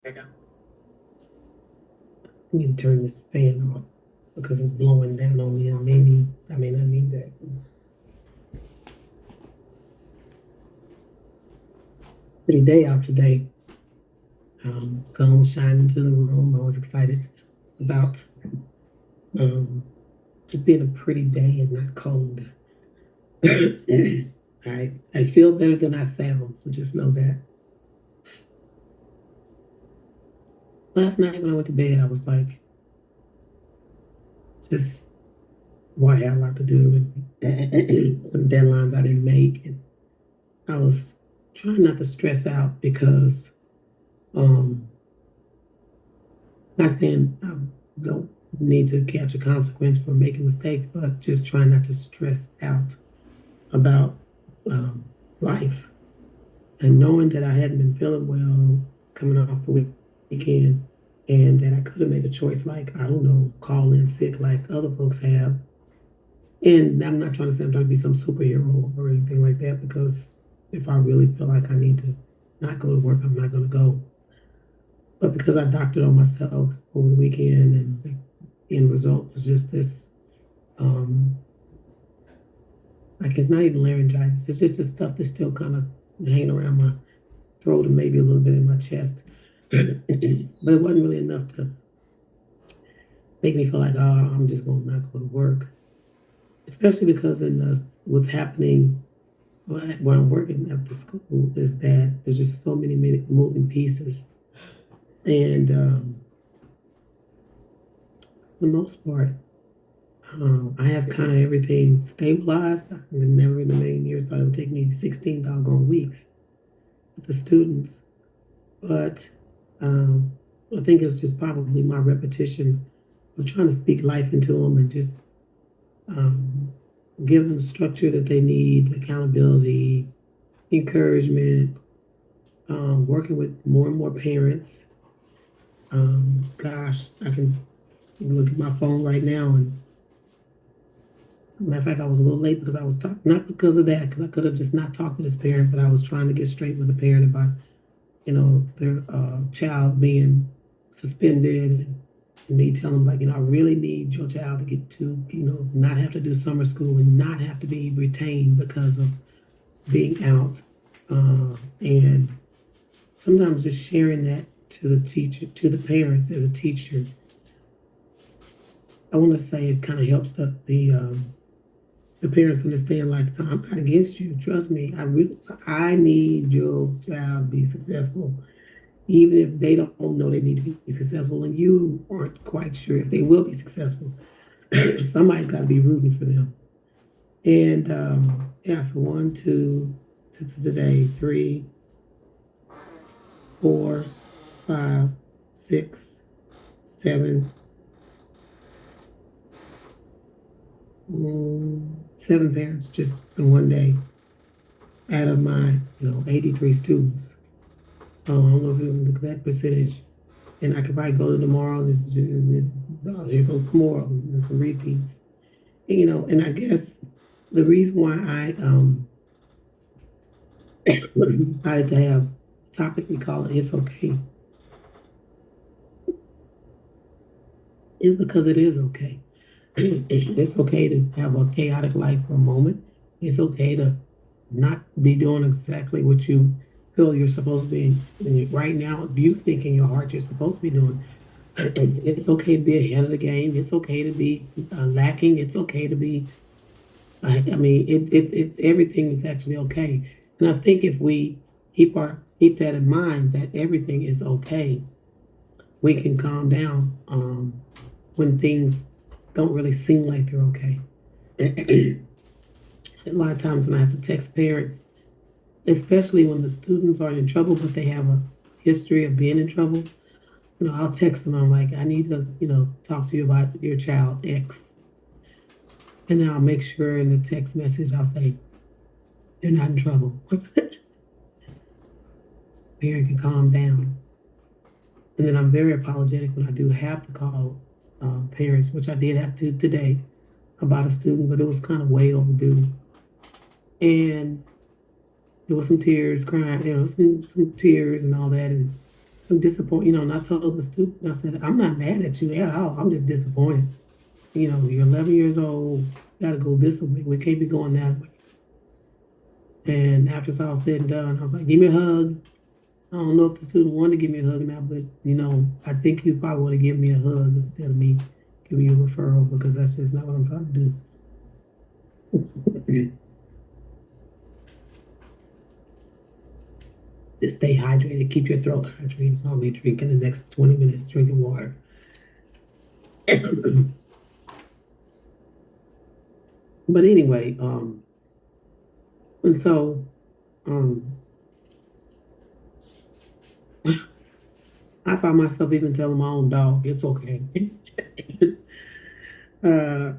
I need to turn this fan off because it's blowing down on me. I need that. Pretty day out today. Sun was shining into the room. I was excited about um, just being a pretty day and not cold. I feel better than I sound, so just know that. Last night when I went to bed, I was like, just why I had a lot to do and some deadlines I didn't make, and I was trying not to stress out because um, not saying I don't need to catch a consequence for making mistakes, but just trying not to stress out about um, life. And knowing that I hadn't been feeling well coming off the weekend and that I could have made a choice like, I don't know, call in sick like other folks have. And I'm not trying to say I'm trying to be some superhero or anything like that because if I really feel like I need to not go to work, I'm not going to go. But because I doctored on myself over the weekend and the end result was just this, um, like it's not even laryngitis. It's just the stuff that's still kind of hanging around my throat and maybe a little bit in my chest. But it wasn't really enough to make me feel like, oh, I'm just going to not go to work. Especially because in what's happening where I'm working at the school is that there's just so many moving pieces. And for the most part, I have kind of everything stabilized. I never in a million years thought it would take me 16 doggone weeks with the students. But um, I think it's just probably my repetition of trying to speak life into them and just um, give them the structure that they need, accountability, encouragement, working with more and more parents. Gosh, I can look at my phone right now and matter of fact, I was a little late because I was talking, not because of that, because I could have just not talked to this parent, but I was trying to get straight with the parent about, their child being suspended and me telling them, like, I really need your child to get to, not have to do summer school and not have to be retained because of being out. And sometimes just sharing that to the teacher, to the parents as a teacher, I want to say it kind of helps the parents understand, like, I'm not against you. Trust me. I need your child to be successful, even if they don't know they need to be successful, and you aren't quite sure if they will be successful. Somebody's got to be rooting for them. And yeah, so one, two, today, three, four, five, six, seven, seven parents just in one day out of my 83 students. I don't know if you look at that percentage, and I could probably go to tomorrow and here goes some more and some repeats. And I guess the reason why I decided to have a topic we call "It's Okay" is because it is okay. It's okay to have a chaotic life for a moment. It's okay to not be doing exactly what you feel you're supposed to be right now. You think in your heart you're supposed to be doing. It's okay to be ahead of the game. It's okay to be lacking. It's okay to be. I mean, it's everything is actually okay. And I think if we keep that in mind, that everything is okay, we can calm down when things don't really seem like they're okay. A lot of times when I have to text parents, especially when the students are in trouble, but they have a history of being in trouble, I'll text them. I'm like, I need to, talk to you about your child X, and then I'll make sure in the text message I'll say they're not in trouble. Parent can calm down. And then I'm very apologetic when I do have to call parents, which I did have to today about a student, but it was kind of way overdue. And there was some tears, crying, some tears and all that. And some disappointment, and I told the student, I said, I'm not mad at you at all. I'm just disappointed. You're 11 years old, got to go this way. We can't be going that way. And after it's all said and done, I was like, give me a hug. I don't know if the student wanted to give me a hug or not, but I think you probably want to give me a hug instead of me giving you a referral, because that's just not what I'm trying to do. To stay hydrated, keep your throat hydrated. So I'll be drinking the next 20 minutes, drinking water. But anyway, and so I find myself even telling my own dog, it's okay.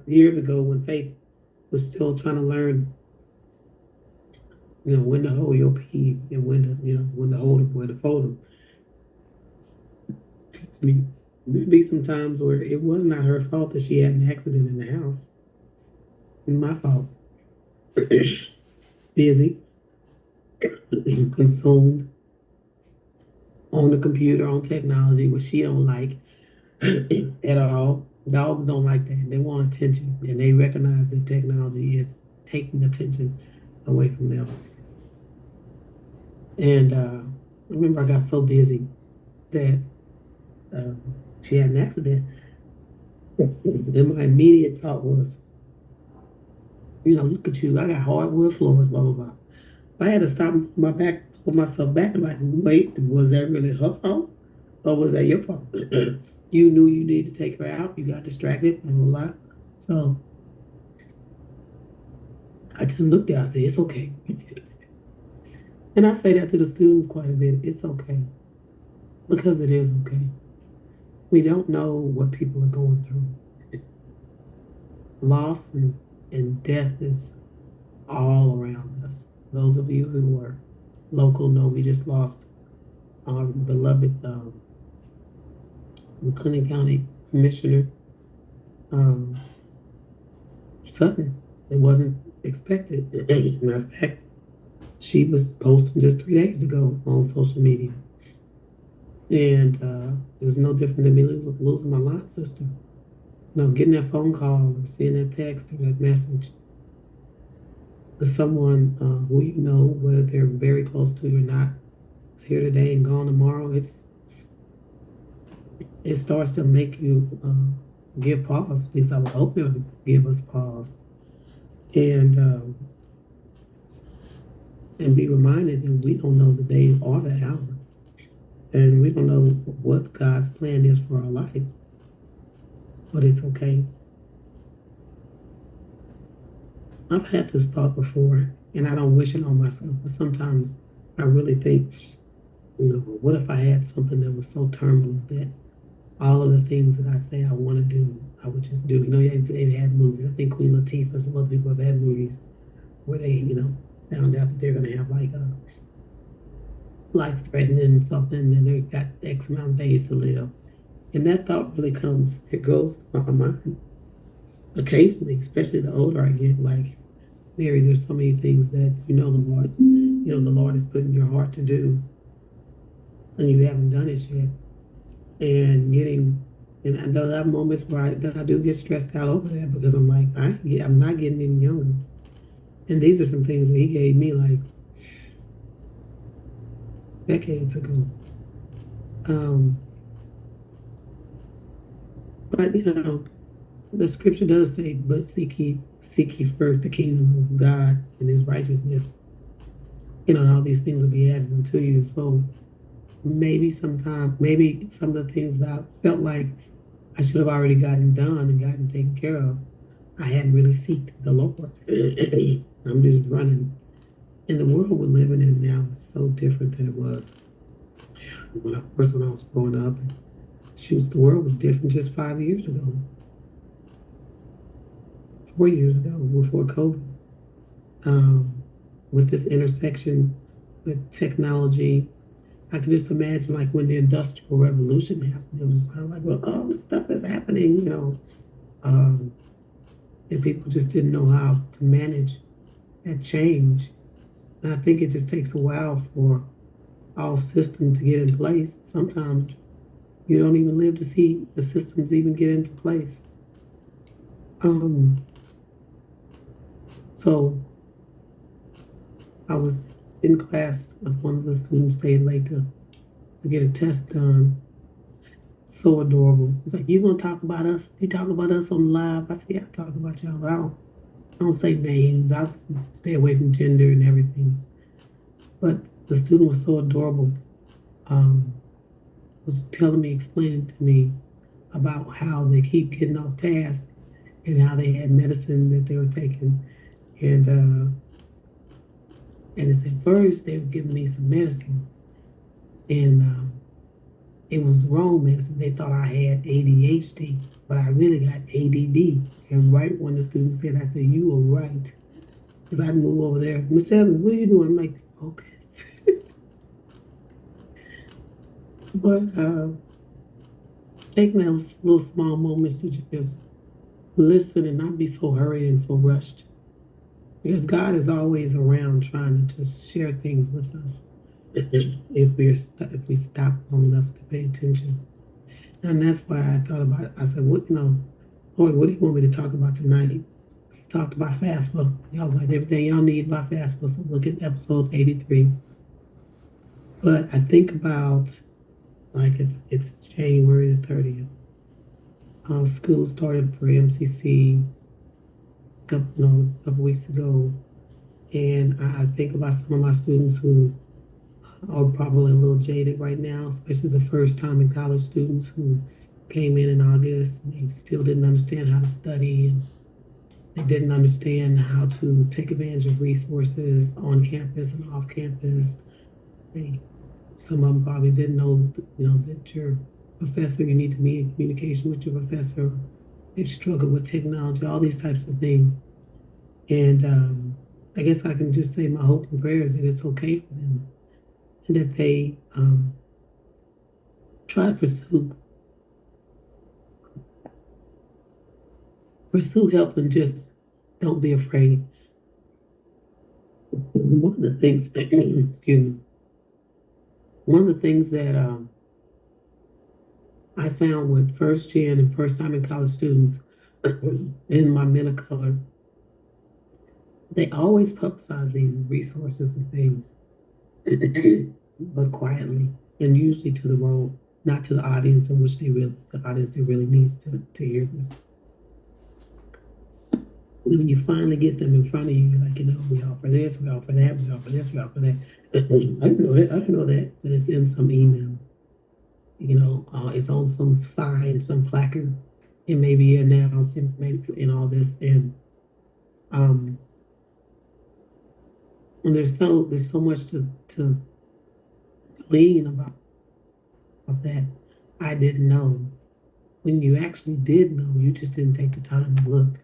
Years ago, when Faith was still trying to learn, when to hold your pee and when to hold them, when to fold them. Excuse me. There'd be some times where it was not her fault that she had an accident in the house. My fault. Busy, consumed on the computer, on technology, which she don't like at all. Dogs don't like that. They want attention, and they recognize that technology is taking attention away from them. And I remember I got so busy that she had an accident. And my immediate thought was, look at you. I got hardwood floors, blah, blah, blah. I had to stop my back, pull myself back, and like, wait, was that really her fault? Or was that your fault? You knew you needed to take her out. You got distracted, blah, blah, blah. So I just looked at her. I said, it's okay. And I say that to the students quite a bit. It's okay. Because it is okay. We don't know what people are going through. Loss and death is all around us. Those of you who are local know we just lost our beloved McLennan County Commissioner Sutton. It wasn't expected. Matter of fact, she was posting just 3 days ago on social media. And it was no different than me losing my line sister. Getting that phone call or seeing that text or that message to someone who whether they're very close to you or not, is here today and gone tomorrow. It starts to make you give pause. At least I would hope it would give us pause, and be reminded that we don't know the day or the hour, and we don't know what God's plan is for our life. But it's okay. I've had this thought before, and I don't wish it on myself, but sometimes I really think, what if I had something that was so terminal that all of the things that I say I want to do, I would just do. They've had movies. I think Queen Latifah and some other people have had movies where they, found out that they're going to have like a life-threatening something, and they've got X amount of days to live. And that thought really it goes to my mind occasionally, especially the older I get. Like, Mary, there's so many things that the Lord has put in your heart to do, and you haven't done it yet. And I know there are moments where I do get stressed out over that, because I'm like, I'm not getting any younger. And these are some things that He gave me like decades ago. But the scripture does say, but seek ye first the kingdom of God and His righteousness, and all these things will be added unto you. So maybe some of the things that I felt like I should have already gotten done and gotten taken care of, I hadn't really seeked the Lord. I'm just running. And the world we're living in now is so different than it was when I was growing up. The world was different just 5 years ago. 4 years ago, before COVID. With this intersection with technology, I can just imagine like when the Industrial Revolution happened. It was kind of like, well, all this stuff is happening, and people just didn't know how to manage that change. And I think it just takes a while for all systems to get in place. Sometimes you don't even live to see the systems even get into place. So I was in class as one of the students stayed late to get a test done. So adorable. It's like, you gonna talk about us? You talk about us on live? I said, yeah, I talk about y'all, but I don't say names. I stay away from gender and everything. But the student was so adorable. Was telling me, explaining to me about how they keep getting off task and how they had medicine that they were taking. And at first they were giving me some medicine, and it was the wrong medicine. They thought I had ADHD, but I really got ADD. And right when the student said, I said, you were right. Because I moved over there. Miss Evans, what are you doing? I'm like, focus. But taking those little small moments to just listen and not be so hurried and so rushed. Because God is always around trying to just share things with us if we stop long enough to pay attention. And that's why I thought about it. I said, Lord, what do you want me to talk about tonight? We talked about FAFSA. Y'all got everything y'all need about FAFSA, so look at episode 83. But I think about, like, it's January the 30th. School started for MCC a couple weeks ago. And I think about some of my students who are probably a little jaded right now, especially the first time in college students who came in August and they still didn't understand how to study, and they didn't understand how to take advantage of resources on campus and off campus. Some of them probably didn't know, that your professor, you need to be in communication with your professor. They've struggled with technology, all these types of things. And I guess I can just say my hope and prayer is that it's okay for them, and that they try to pursue help and just don't be afraid. One of the things, excuse me, one of the things that I found with first gen and first time in college students in my men of color, they always publicize these resources and things, but quietly, and usually to the wrong, not to the audience in which the audience that really needs to hear this. When you finally get them in front of you, you're like, we offer this, we offer that, we offer this, we offer that. I didn't know that, but it's in some email. It's on some sign, some placard. It may be announced, maybe in all this, and there's so much to glean about that I didn't know. When you actually did know, you just didn't take the time to look.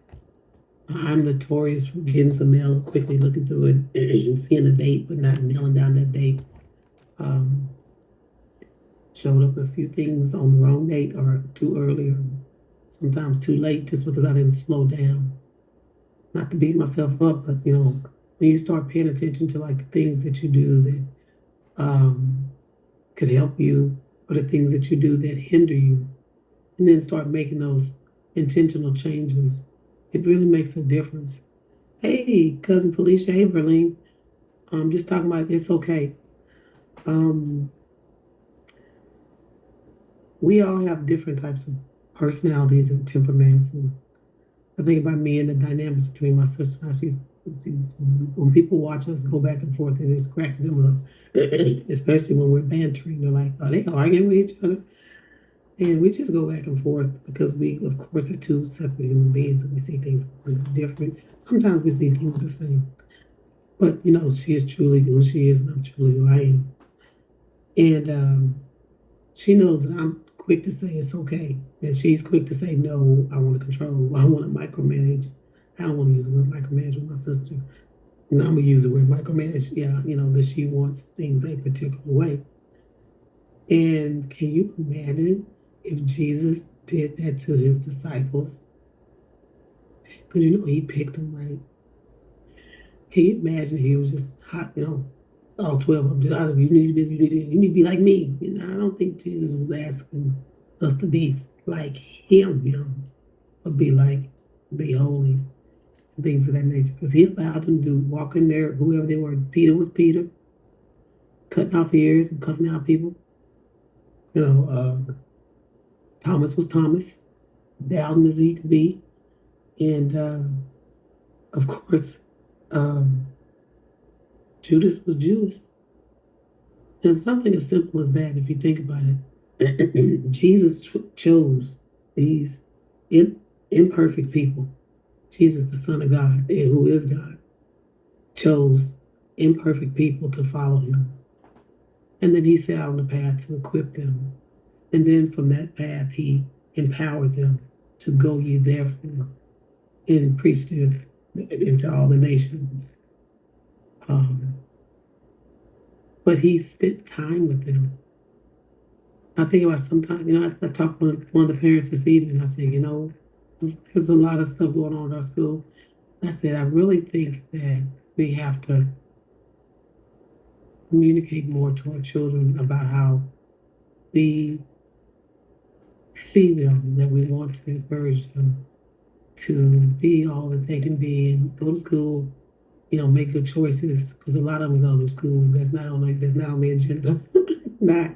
I'm notorious for getting some mail, quickly looking through it and seeing a date, but not nailing down that date. Showed up a few things on the wrong date or too early or sometimes too late just because I didn't slow down. Not to beat myself up, but when you start paying attention to like the things that you do that could help you, or the things that you do that hinder you, and then start making those intentional changes, it really makes a difference. Hey, cousin Felicia. Hey, Berlin. I'm just talking about it's okay. We all have different types of personalities and temperaments, and I think about me and the dynamics between my sister and I. When people watch us go back and forth, it just cracks them up, especially when we're bantering. They're like, are they arguing with each other? And we just go back and forth because we, of course, are two separate human beings and we see things completely different. Sometimes we see things the same. But, she is truly who she is and I'm truly who I am. And she knows that I'm quick to say it's okay. And she's quick to say, no, I want to control. I want to micromanage. I don't want to use the word micromanage with my sister. I'm going to use the word micromanage. Yeah, that she wants things a particular way. And can you imagine if Jesus did that to his disciples? Because he picked them, right? Can you imagine he was just hot, all 12 of them. Just, you need to be, you need to be like me. You know, I don't think Jesus was asking us to be like him, but be holy and things of that nature. Because he allowed them to walk in there, whoever they were. Peter was Peter, cutting off ears and cussing out people. You know, Thomas was Thomas, doubting as he could be. And of course, um, Judas was Judas. And something as simple as that, if you think about it, Jesus chose these imperfect people. Jesus, the Son of God, who is God, chose imperfect people to follow him. And then he set out on the path to equip them. And then from that path, he empowered them to go ye therefore and preach into all the nations. But he spent time with them. I think about sometimes, I talked with one of the parents this evening. I said, there's a lot of stuff going on in our school. I said, I really think that we have to communicate more to our children about how we see them, that we want to encourage them to be all that they can be and go to school, make good choices. Because a lot of them go to school. That's not on the agenda. Not,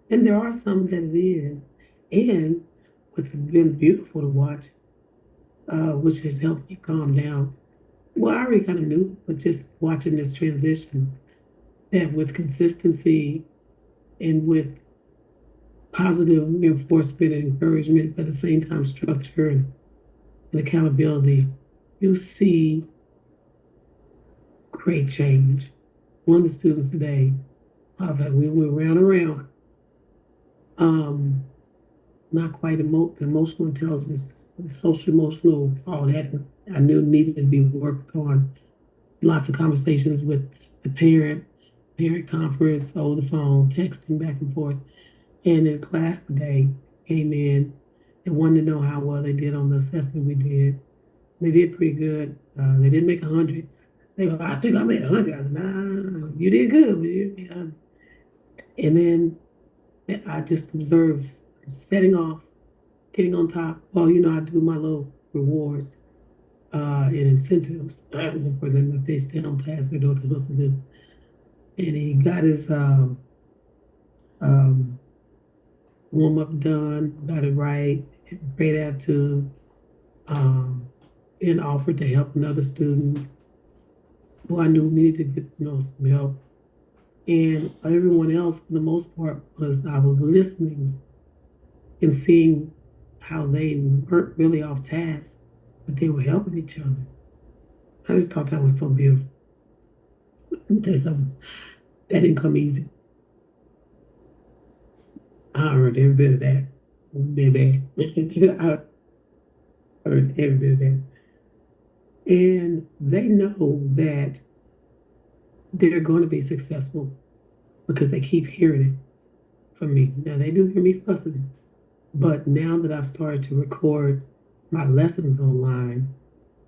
and there are some that it is. And what's been beautiful to watch, which has helped me calm down. Well, I already kind of knew, but just watching this transition, that with consistency and with positive reinforcement and encouragement, but at the same time structure and accountability, you see great change. One of the students today, we went round and round. Not quite emotional intelligence, social emotional, all that I knew needed to be worked on. Lots of conversations with the parent conference, over the phone, texting back and forth. And in class today, came in and wanted to know how well they did on the assessment we did. They did pretty good. They didn't make 100. They go, I think I made 100. I said, nah, you did good. But you made 100. And then I just observed setting off, getting on top. Well, I do my little rewards and incentives for them if they stay on task or do what they're supposed to do. And he got his warm up done, got it right, great attitude, and offered to help another student who I knew needed to get some help. And everyone else, for the most part, I was listening and seeing how they weren't really off task, but they were helping each other. I just thought that was so beautiful. Let me tell you something. That didn't come easy. I heard every bit of that. Baby. I heard every bit of that. And they know that they're going to be successful because they keep hearing it from me. Now, they do hear me fussing, but now that I've started to record my lessons online,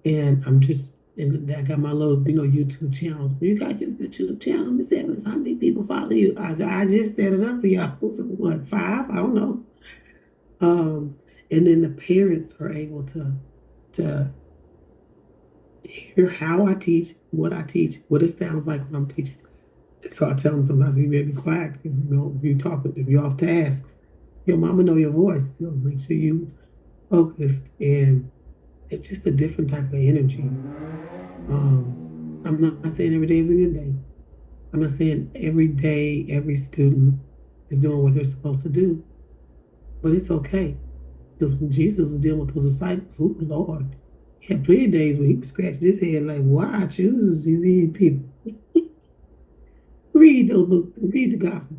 and I got my little, YouTube channel. You got your YouTube channel, Miss Evans. How many people follow you? I said, I just set it up for y'all. So what, 5? I don't know. And then the parents are able to hear how I teach, what it sounds like when I'm teaching. So I tell them sometimes you may be quiet because if you're off task, your mama know your voice. So make sure you focus, and it's just a different type of energy. I'm not saying every day is a good day. I'm not saying every day every student is doing what they're supposed to do, but it's okay. Because when Jesus was dealing with those disciples, oh Lord, he had plenty of days where he was scratching his head like, why chooses you these people? Read those books, read the gospel.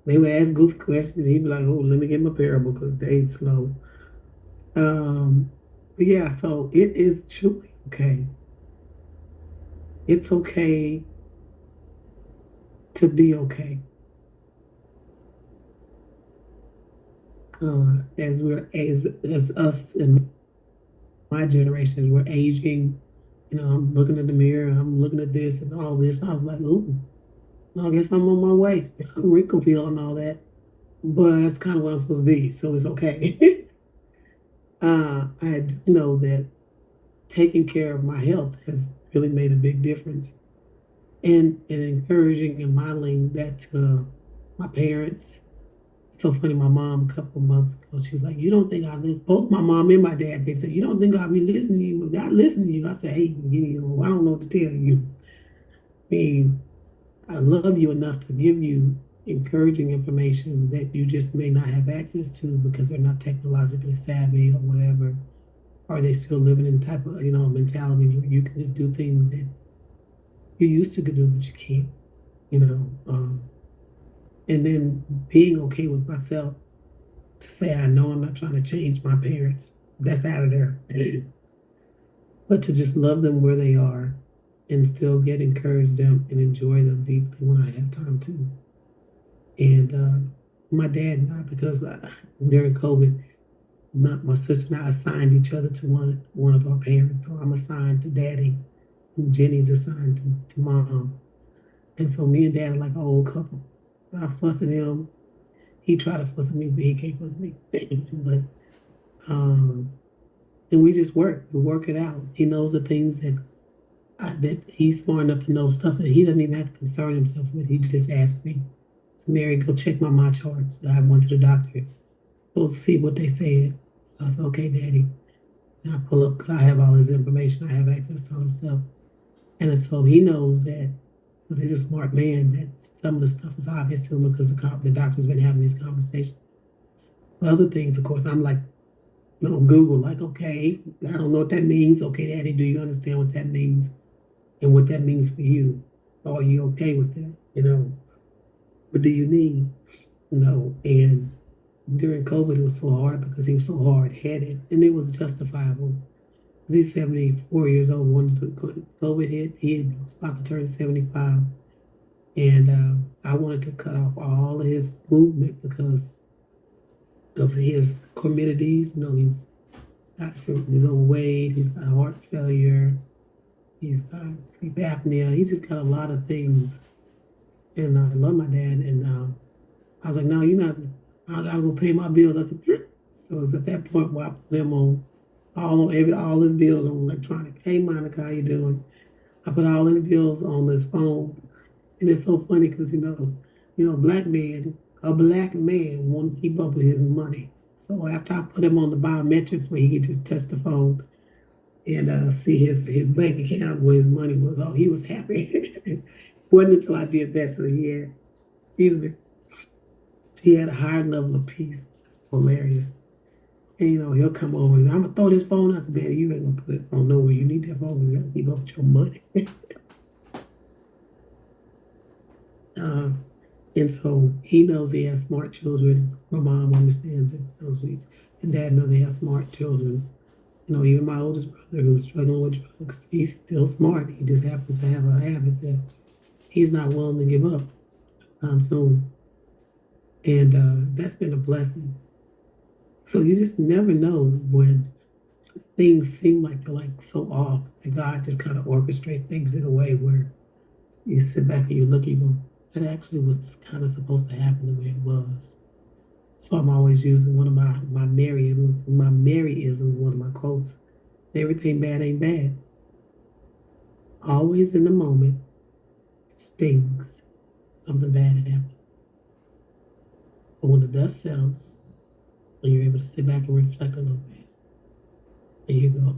They would ask goofy questions. He'd be like, oh, let me get my parable because they slow. But yeah, so it is truly okay. It's okay to be okay. As us in my generation, as we're aging, I'm looking at the mirror, I'm looking at this and all this. I was like, ooh, I guess I'm on my way. Wrinkle feel and all that. But that's kind of what I'm supposed to be, so it's okay. I do know that taking care of my health has really made a big difference. And encouraging and modeling that to my parents. It's so funny, my mom a couple of months ago, she was like, you don't think I listen? Both my mom and my dad, they said, you don't think I'll be listening to you? I listen to you. I said, hey, I don't know what to tell you. I mean, I love you enough to give you encouraging information that you just may not have access to because they're not technologically savvy or whatever. Or they still living in type of, mentality where you can just do things that you used to do, but you can't, you know. And then being okay with myself to say, I know I'm not trying to change my parents. That's out of there. But to just love them where they are and still get encourage them and enjoy them deeply when I have time to. And my dad and I, because during COVID, my sister and I assigned each other to one of our parents. So I'm assigned to daddy, and Jenny's assigned to mom. And so me and dad are like an old couple. I fuss at him. He tried to fuss at me, but he can't fuss at me. But um, and we just work. We work it out. He knows the things that he's smart enough to know stuff that he doesn't even have to concern himself with. He just asks me, so Mary, go check my charts. I went to the doctor. Go see what they said. So I said, okay, Daddy. And I pull up because I have all his information. I have access to all his stuff. And so he knows that because he's a smart man, that some of the stuff is obvious to him because the doctor's been having these conversations. But other things, of course, I'm like, Google, like, okay, I don't know what that means. Okay, Daddy, do you understand what that means and what that means for you? Are you okay with that? What do you need? And during COVID, it was so hard because he was so hard headed, and it was justifiable. Because he's 74 years old. When COVID hit, he was about to turn 75. And I wanted to cut off all of his movement because of his comorbidities. He's got his own weight, he's got heart failure, he's got sleep apnea, he's just got a lot of things. And I love my dad. And I was like, no, you're not, I gotta go pay my bills. I said, so it's at that point where I put him on all his bills on electronic. Hey, Monica, how you doing? I put all his bills on his phone. And it's so funny because, a black man won't keep up with his money. So after I put him on the biometrics where he could just touch the phone and see his bank account where his money was, oh, he was happy. Wasn't until I did that till he had a higher level of peace. It's hilarious. And he'll come over and I'm gonna throw this phone. I said, man, you ain't gonna put it on nowhere. You need that phone because you gotta keep up with your money. And so he knows he has smart children. My mom understands it. And dad knows he has smart children. Even my oldest brother who's struggling with drugs, he's still smart. He just happens to have a habit that he's not willing to give up soon. And that's been a blessing. So you just never know when things seem like they're like so off that God just kind of orchestrates things in a way where you sit back and you look and you go, that actually was kind of supposed to happen the way it was. So I'm always using one of my Maryisms, one of my quotes. Everything bad ain't bad. Always in the moment, it stings. Something bad happens. But when the dust settles, and you're able to sit back and reflect a little bit, and you go,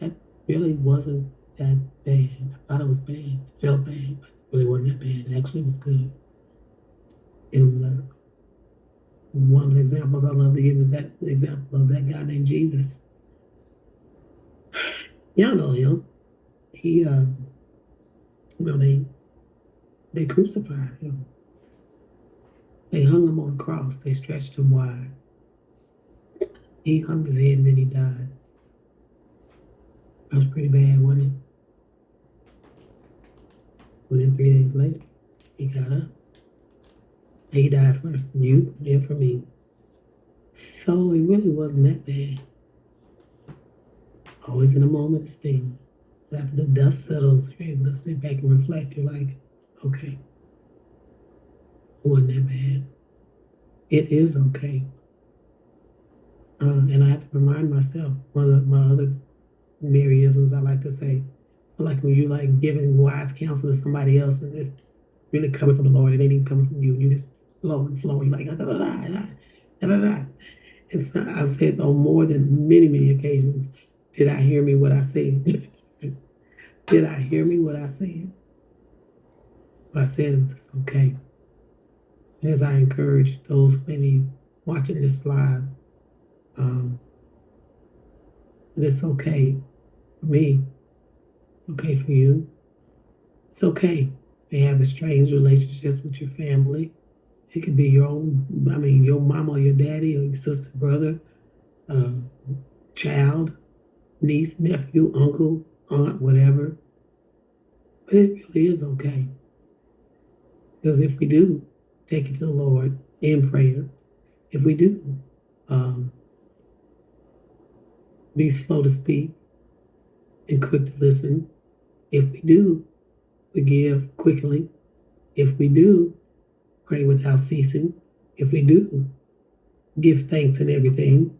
that really wasn't that bad. I thought it was bad. It felt bad, but it really wasn't that bad. It actually was good. And one of the examples I love to give is that example of that guy named Jesus. Y'all know him. He, they crucified him. They hung him on a cross. They stretched him wide. He hung his head and then he died. That was pretty bad, wasn't it? But then 3 days later, he got up. He died for you and for me. So it really wasn't that bad. Always in a moment of sting. After the dust settles, you're able to sit back and reflect. You're like, okay, it wasn't that bad. It is okay. And I have to remind myself, one of my other Maryisms I like to say, like when you like giving wise counsel to somebody else and it's really coming from the Lord, it ain't even coming from you. You just flowing. You're like, da, da, da, da, da, da, da. And so I said on more than many occasions, did I hear me what I said? Did I hear me what I said? What I said was it's okay. And as I encourage those maybe watching this live, that it's okay for me. It's okay for you. It's okay to have strange relationships with your family. It could be your own, your mama or your daddy or your sister, brother, uh, child, niece, nephew, uncle, aunt, whatever. But it really is okay. Because if we do take it to the Lord in prayer, if we do be slow to speak and quick to listen, if we do forgive quickly, if we do pray without ceasing, if we do give thanks in everything,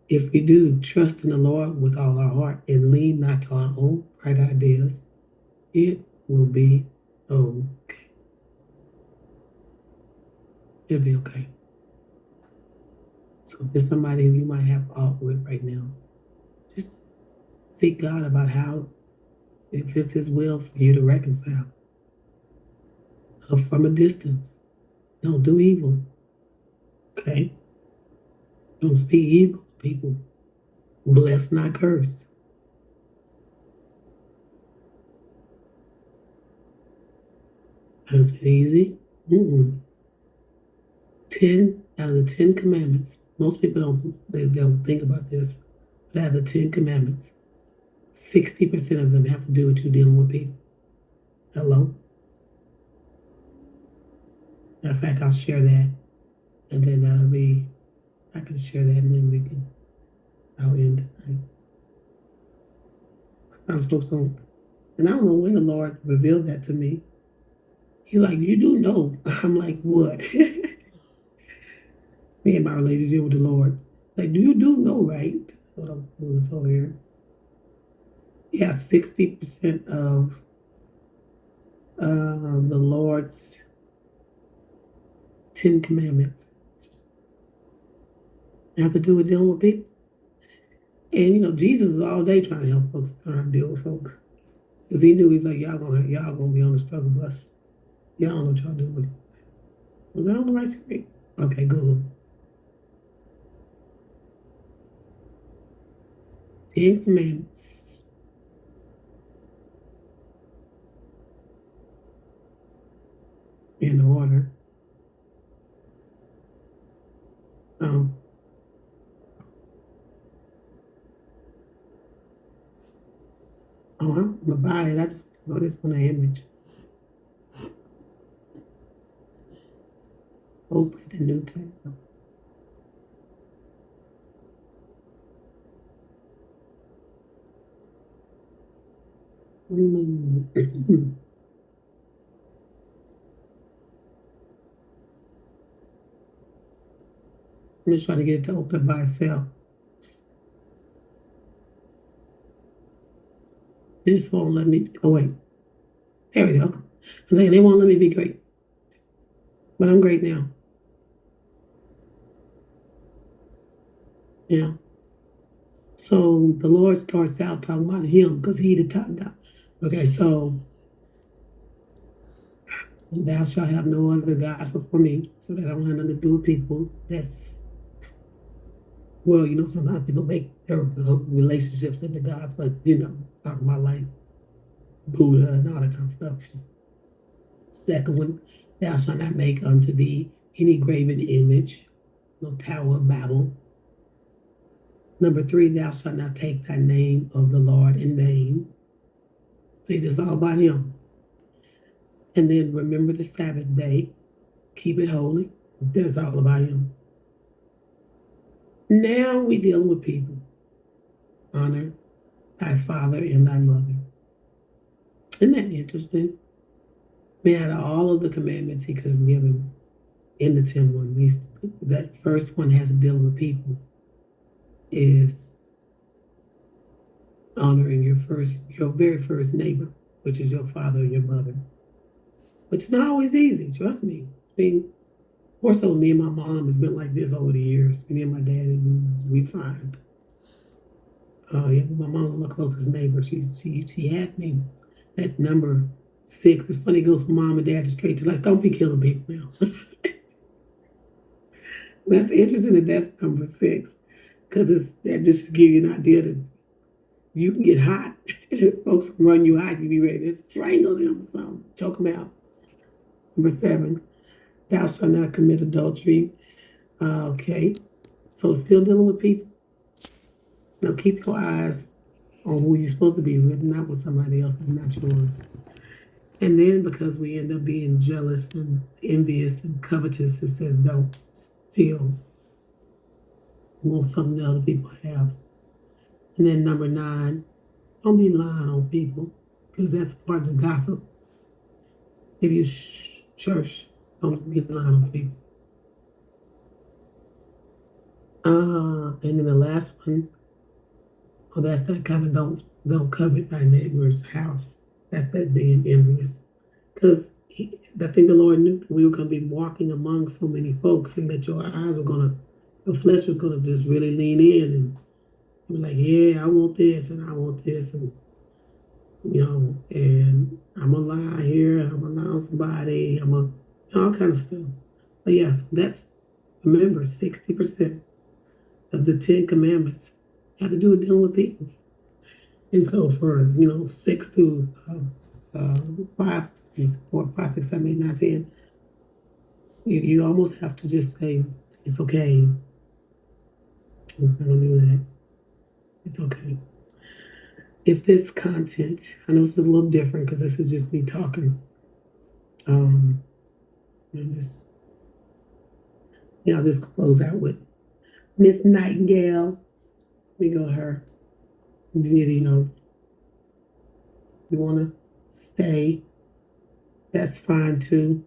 if we do trust in the Lord with all our heart and lean not to our own bright ideas, it will be okay. It'll be okay. So if there's somebody who you might have aught with right now, just seek God about how, if it's His will for you to reconcile from a distance. Don't do evil, okay? Don't speak evil to people. Bless, not curse. Is it easy? 10 out of the 10 commandments. Most people don't think about this, but out of the 10 commandments, 60% of them have to do with you dealing with people. Hello? Matter of fact, I'll share that, and then I can share that, and then I'll end tonight. I'm supposed to, and I don't know when the Lord revealed that to me. He's like, you do know. I'm like, what? Me and my relationship with the Lord. Like, do you know, right? Hold on, move this over here. Yeah, 60% of the Lord's 10 commandments have to do with dealing with people. And Jesus was all day trying to help folks learn how to deal with folks. Because he knew he's like, y'all gonna be on the struggle bus. Y'all don't know what y'all doing. Was that on the right screen? Okay, Google. 10 commandments. In order. I'm gonna buy it. I just noticed on the image. Open the new tab. I'm just trying to get it to open by itself. This won't let me. Oh wait, there we go. I'm saying they won't let me be great, but I'm great now. Yeah. So the Lord starts out talking about Him because He the top dog. Okay, so thou shalt have no other gods before me, so that I don't have nothing to do with people. Well, sometimes people make their relationships into gods, but talking about like Buddha and all that kind of stuff. Second one, thou shalt not make unto thee any graven image, no Tower of Babel. Number 3, thou shalt not take thy name of the Lord in vain. See, this is all about Him. And then remember the Sabbath day, keep it holy. That's all about Him. Now we dealing with people. Honor thy father and thy mother. Isn't that interesting? We had all of the commandments he could have given in the 10 one. At least that first one has to deal with people, is honoring your very first neighbor, which is your father or your mother. Which is not always easy, trust me. I mean, more so me and my mom has been like this over the years. Me and my dad we fine. Yeah, my mom was my closest neighbor. She had me at number 6. It's funny, it goes from mom and dad to straight to like, don't be killing people now. That's interesting that that's number 6, because that just to give you an idea that you can get hot. Folks run you hot, you be ready to strangle them or something, choke them out. Number 7, thou shalt not commit adultery. Okay, so still dealing with people. Now keep your eyes on who you're supposed to be with, not with somebody else that's not yours. And then because we end up being jealous and envious and covetous, it says don't steal. Want something that other people have. And then number 9, don't be lying on people, because that's part of the gossip. If you church, don't be lying on people. And then the last one, that's that kind of don't covet thy neighbor's house. That's that being envious. Because I think the Lord knew that we were going to be walking among so many folks, and that your flesh was going to just really lean in and be like, yeah, I want this and I want this, and and I'm gonna lie here, and I'm gonna lie on somebody, all kind of stuff. But yes, remember, 60% of the 10 commandments have to do with dealing with people. And so for 6 to 5, 4, 5, 6, 7, 8, 9, 10, you almost have to just say it's okay. I'm not gonna do that. It's okay. If this content, I know this is a little different because this is just me talking. And I'll just close out with Miss Nightingale. We go to her video. You want to stay? That's fine too.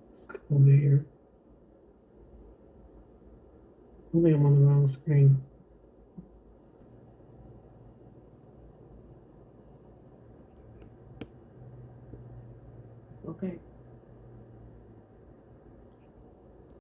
Let's go over here. I think I'm on the wrong screen. Okay.